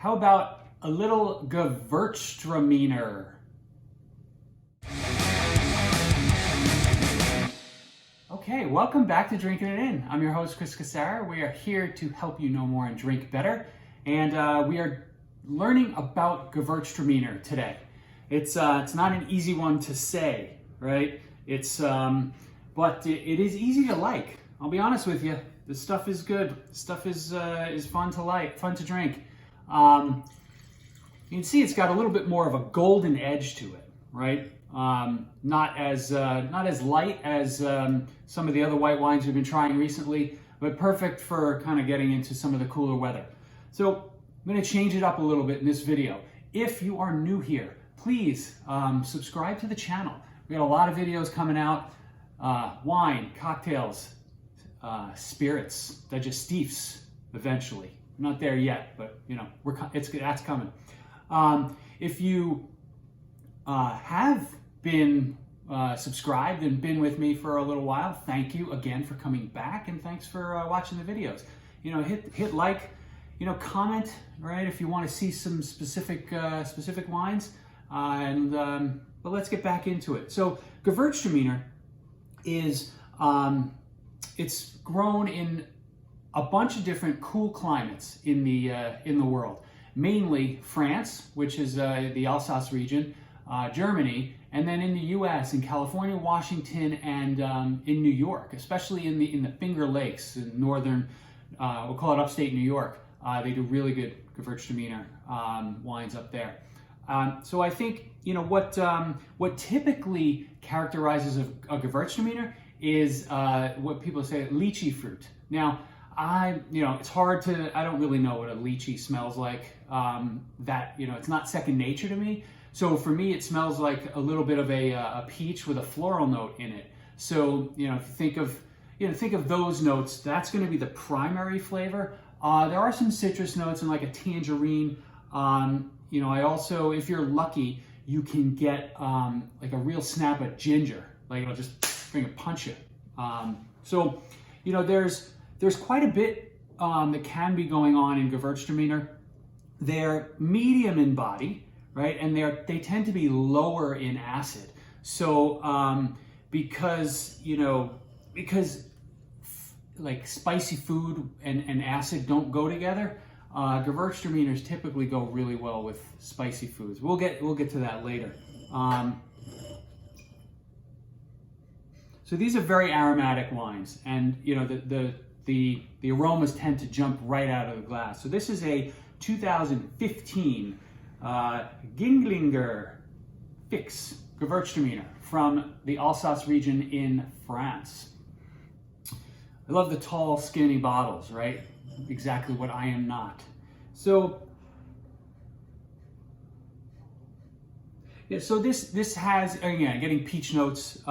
How about a little Gewurztraminer? Okay, welcome back to Drinking It In. I'm your host, Chris Cassara. We are here to help you know more and drink better. And we are learning about Gewurztraminer today. It's not an easy one to say, right? But it is easy to like. I'll be honest with you. The stuff is good. The stuff is fun to like, fun to drink. You can see it's got a little bit more of a golden edge to it, right? Not as light as some of the other white wines we've been trying recently, but perfect for kind of getting into some of the cooler weather. So I'm going to change it up a little bit in this video. If you are new here, please subscribe to the channel. We got a lot of videos coming out, wine, cocktails, spirits, digestifs eventually. I'm not there yet, but you know, that's coming. If you have been subscribed and been with me for a little while, thank you again for coming back, and thanks for watching the videos. You know, hit like, you know, comment, right, if you want to see some specific wines, but let's get back into it. So Gewurztraminer is it's grown in a bunch of different cool climates in the world, mainly France, which is the Alsace region, Germany, and then in the U.S. in California, Washington, and in New York, especially in the Finger Lakes in northern, we'll call it upstate New York. They do really good Gewurztraminer wines up there. So I think, you know, what typically characterizes a Gewurztraminer is what people say lychee fruit. Now, it's hard to, I don't really know what a lychee smells like. It's not second nature to me. So for me, it smells like a little bit of a peach with a floral note in it. So, you know, if you think of those notes, that's going to be the primary flavor. There are some citrus notes and like a tangerine. I also, if you're lucky, you can get like a real snap of ginger. Like it'll just bring a punch you. So, you know, there's quite a bit that can be going on in Gewurztraminer. They're medium in body, right? And they tend to be lower in acid. So because like spicy food and acid don't go together, Gewurztraminers typically go really well with spicy foods. We'll get to that later. So these are very aromatic wines, and you know the aromas tend to jump right out of the glass. So this is a 2015 Giglinger Fix Gewurztraminer from the Alsace region in France. I love the tall, skinny bottles, right? Exactly what I am not. So, yeah. So this has, again, getting peach notes.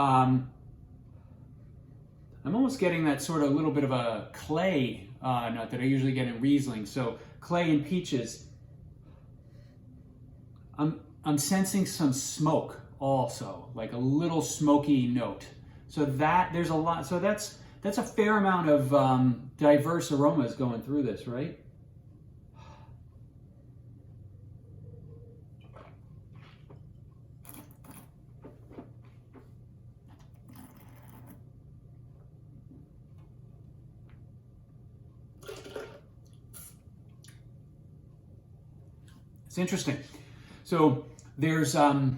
I'm almost getting that sort of little bit of a clay note that I usually get in Riesling. So clay and peaches. I'm sensing some smoke also, like a little smoky note. So there's a lot. So that's a fair amount of diverse aromas going through this, right? It's interesting. So there's a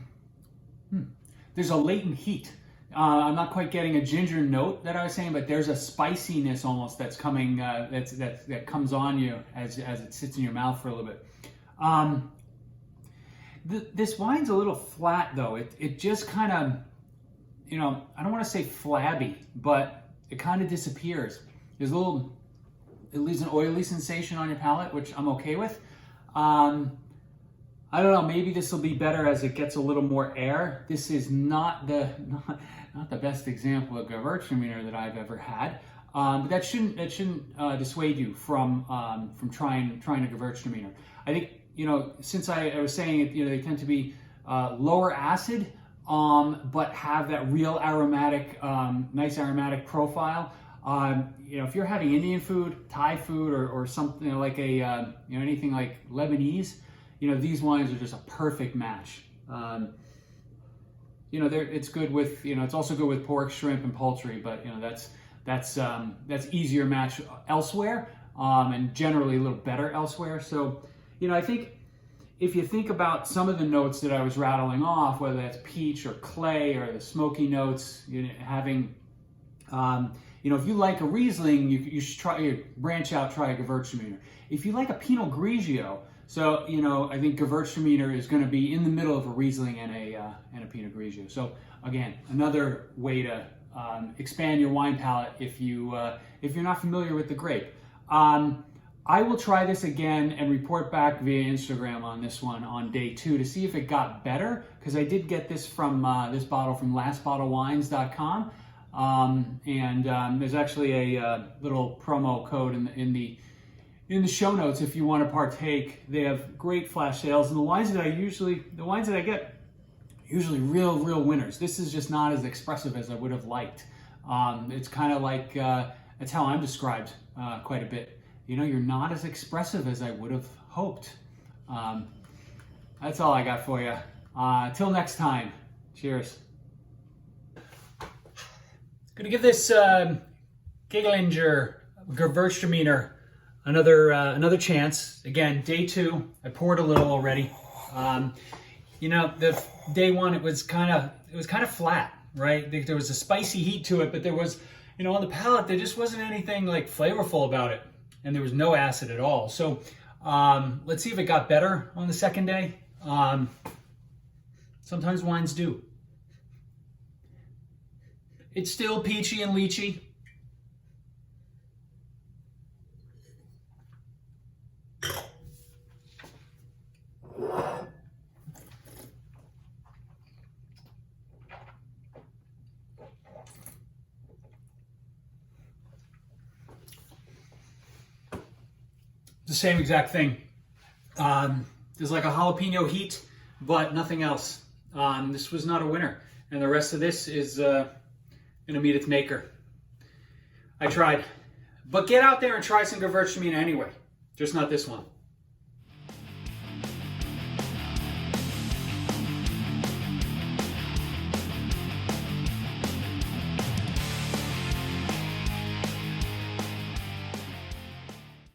latent heat. I'm not quite getting a ginger note that I was saying, but there's a spiciness almost that's coming, that comes on you as it sits in your mouth for a little bit. This wine's a little flat though. It just kind of, you know, I don't want to say flabby, but it kind of disappears. It leaves an oily sensation on your palate, which I'm okay with. I don't know, maybe this will be better as it gets a little more air. This is not the best example of Gewurztraminer that I've ever had. But that shouldn't dissuade you from trying a Gewurztraminer. I think, you know, since I was saying it, you know, they tend to be lower acid, but have that real aromatic, nice aromatic profile. if you're having Indian food, Thai food, or something like anything like Lebanese, these wines are just a perfect match. It's good with, it's also good with pork, shrimp, and poultry, but that's easier match elsewhere, and generally a little better elsewhere. So, I think if you think about some of the notes that I was rattling off, whether that's peach or clay or the smoky notes, having, if you like a Riesling, you should branch out, try a Gewurztraminer. If you like a Pinot Grigio, so, I think Gewurztraminer is going to be in the middle of a Riesling and a Pinot Grigio. So again, another way to expand your wine palate if you're not familiar with the grape. I will try this again and report back via Instagram on this one on day 2 to see if it got better, because I did get this from this bottle from lastbottlewines.com, and there's actually a little promo code in the show notes if you want to partake. They have great flash sales, and the wines that I get usually real winners. This is just not as expressive as I would have liked. It's kind of like that's how I'm described quite a bit. You're not as expressive as I would have hoped. That's all I got for you. Till next time, cheers. Gonna give this Giglinger Gewurztraminer another chance. Again, day 2. I poured a little already. The day 1 it was kind of flat, right? There was a spicy heat to it, but there was, on the palate there just wasn't anything like flavorful about it. And there was no acid at all. So let's see if it got better on the second day. Sometimes wines do. It's still peachy and lychee. The same exact thing. There's like a jalapeno heat, but nothing else. This was not a winner, and the rest of this is gonna meet its maker. I tried, but get out there and try some Gewurztraminer anyway, just not this one.